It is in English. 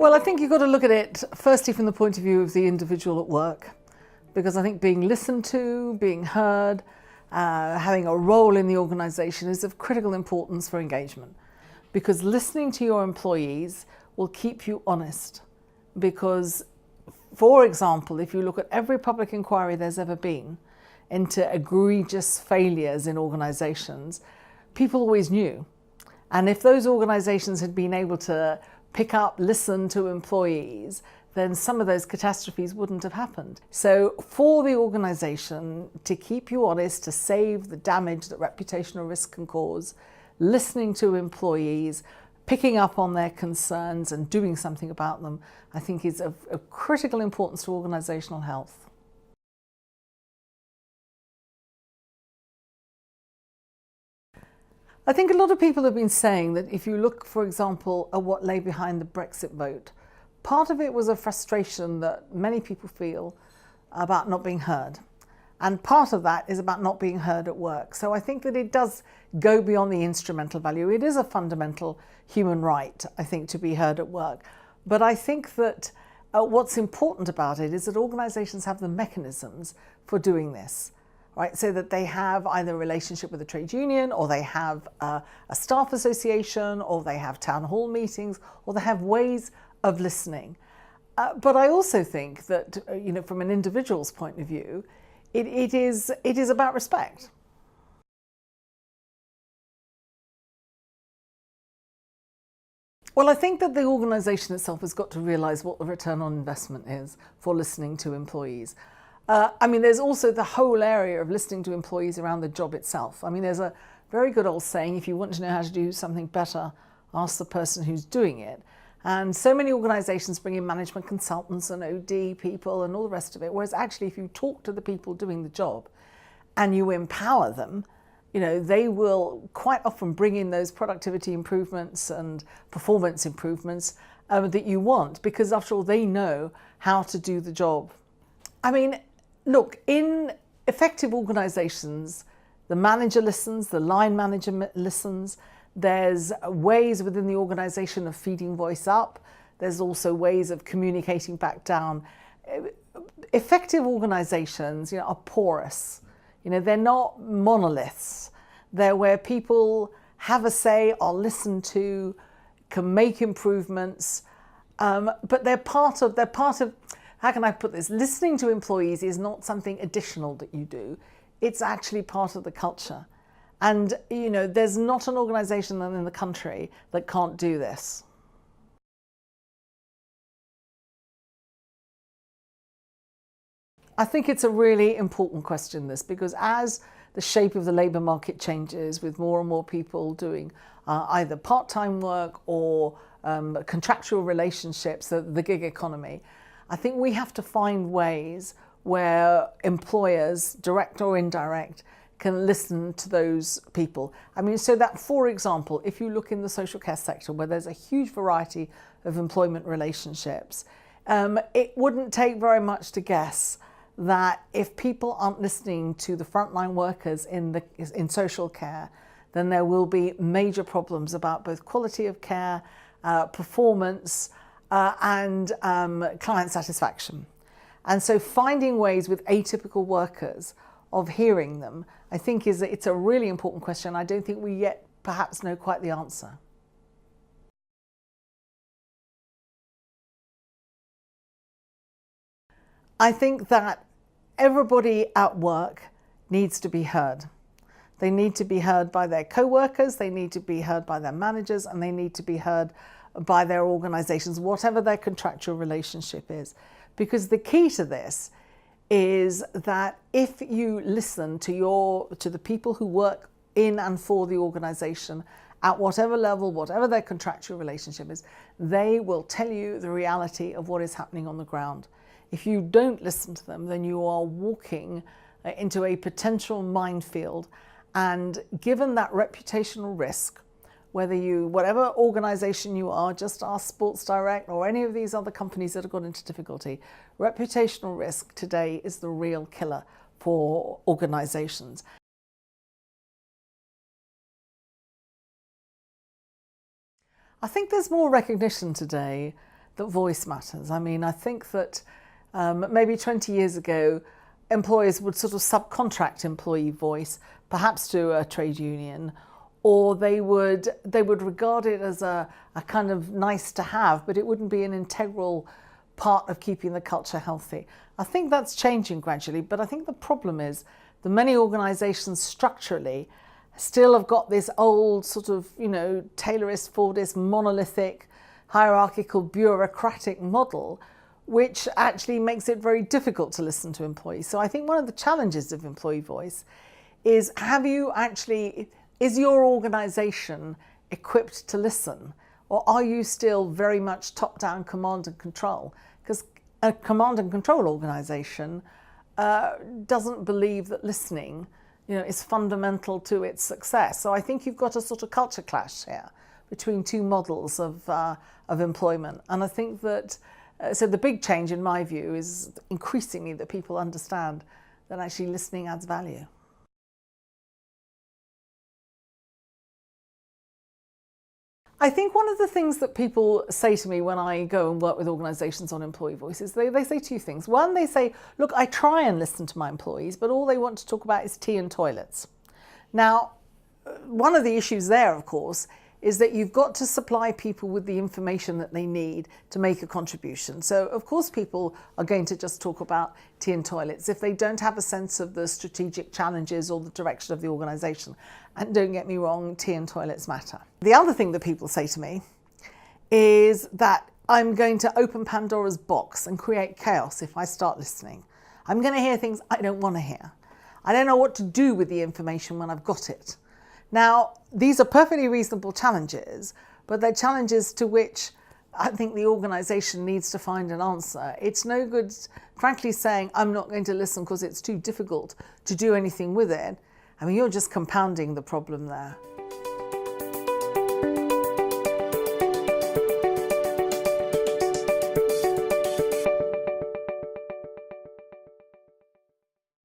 Well, I think you've got to look at it firstly from the point of view of the individual at work, because I think being listened to, being heard, having a role in the organisation is of critical importance for engagement, because listening to your employees will keep you honest. Because, for example, if you look at every public inquiry there's ever been into egregious failures in organisations, people always knew. And if those organisations had been able to pick up, listen to employees, then some of those catastrophes wouldn't have happened. So for the organisation to keep you honest, to save the damage that reputational risk can cause, listening to employees, picking up on their concerns and doing something about them, I think is of critical importance to organisational health. I think a lot of people have been saying that if you look, for example, at what lay behind the Brexit vote, part of it was a frustration that many people feel about not being heard. And part of that is about not being heard at work. So I think that it does go beyond the instrumental value. It is a fundamental human right, I think, to be heard at work. But I think that what's important about it is that organisations have the mechanisms for doing this. Right, so that they have either a relationship with a trade union, or they have a staff association, or they have town hall meetings, or they have ways of listening. But I also think that, from an individual's point of view, it is about respect. Well, I think that the organisation itself has got to realise what the return on investment is for listening to employees. There's also the whole area of listening to employees around the job itself. There's a very good old saying, if you want to know how to do something better, ask the person who's doing it. And so many organisations bring in management consultants and OD people and all the rest of it, whereas actually if you talk to the people doing the job and you empower them, they will quite often bring in those productivity improvements and performance improvements that you want, because after all, they know how to do the job. Look, in effective organisations, the manager listens, the line manager listens. There's ways within the organisation of feeding voice up. There's also ways of communicating back down. Effective organisations, are porous. They're not monoliths. They're where people have a say, are listened to, can make improvements, but they're part of. How can I put this? Listening to employees is not something additional that you do. It's actually part of the culture. And, there's not an organisation in the country that can't do this. I think it's a really important question, this, because as the shape of the labour market changes, with more and more people doing either part-time work or contractual relationships, the gig economy, I think we have to find ways where employers, direct or indirect, can listen to those people. So that, for example, if you look in the social care sector where there's a huge variety of employment relationships, it wouldn't take very much to guess that if people aren't listening to the frontline workers in social care, then there will be major problems about both quality of care, performance, and client satisfaction. And so finding ways with atypical workers of hearing them, I think it's a really important question. I don't think we yet perhaps know quite the answer. I think that everybody at work needs to be heard. They need to be heard by their co-workers, they need to be heard by their managers, and they need to be heard by their organisations, whatever their contractual relationship is. Because the key to this is that if you listen to the people who work in and for the organisation at whatever level, whatever their contractual relationship is, they will tell you the reality of what is happening on the ground. If you don't listen to them, then you are walking into a potential minefield. And given that reputational risk, whatever organisation you are, just ask Sports Direct or any of these other companies that have got into difficulty, reputational risk today is the real killer for organisations. I think there's more recognition today that voice matters. I mean, I think that maybe 20 years ago, employers would sort of subcontract employee voice, perhaps to a trade union, or they would regard it as a kind of nice to have, but it wouldn't be an integral part of keeping the culture healthy. I think that's changing gradually, but I think the problem is that many organisations structurally still have got this old sort of, Taylorist, Fordist, monolithic, hierarchical, bureaucratic model, which actually makes it very difficult to listen to employees. So I think one of the challenges of employee voice is, is your organisation equipped to listen? Or are you still very much top-down command and control? Because a command and control organisation doesn't believe that listening is fundamental to its success. So I think you've got a sort of culture clash here between two models of employment. And I think that, so the big change in my view is increasingly that people understand that actually listening adds value. I think one of the things that people say to me when I go and work with organisations on employee voice is they say two things. One, they say, look, I try and listen to my employees, but all they want to talk about is tea and toilets. Now, one of the issues there, of course, is that you've got to supply people with the information that they need to make a contribution. So, of course, people are going to just talk about tea and toilets if they don't have a sense of the strategic challenges or the direction of the organisation. And don't get me wrong, tea and toilets matter. The other thing that people say to me is that I'm going to open Pandora's box and create chaos if I start listening. I'm going to hear things I don't want to hear. I don't know what to do with the information when I've got it. Now, these are perfectly reasonable challenges, but they're challenges to which I think the organisation needs to find an answer. It's no good, frankly, saying, I'm not going to listen because it's too difficult to do anything with it. I mean, you're just compounding the problem there.